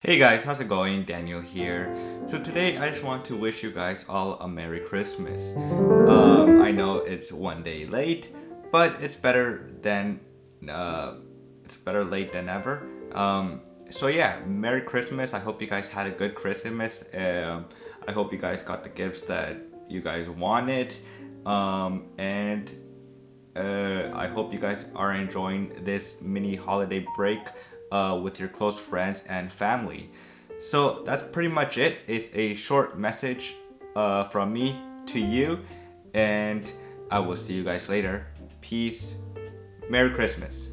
Hey guys, how's it going? Daniel here. So today I just want to wish you guys all a Merry Christmas. I know it's one day late, but uh, it's better late than never. So yeah, Merry Christmas. I hope you guys had a good Christmas. I hope you guys got the gifts that you guys wanted. And I hope you guys are enjoying this mini holiday break with your close friends and family. So that's pretty much it. It's a short message from me to you, and I will see you guys later. Peace. Merry Christmas.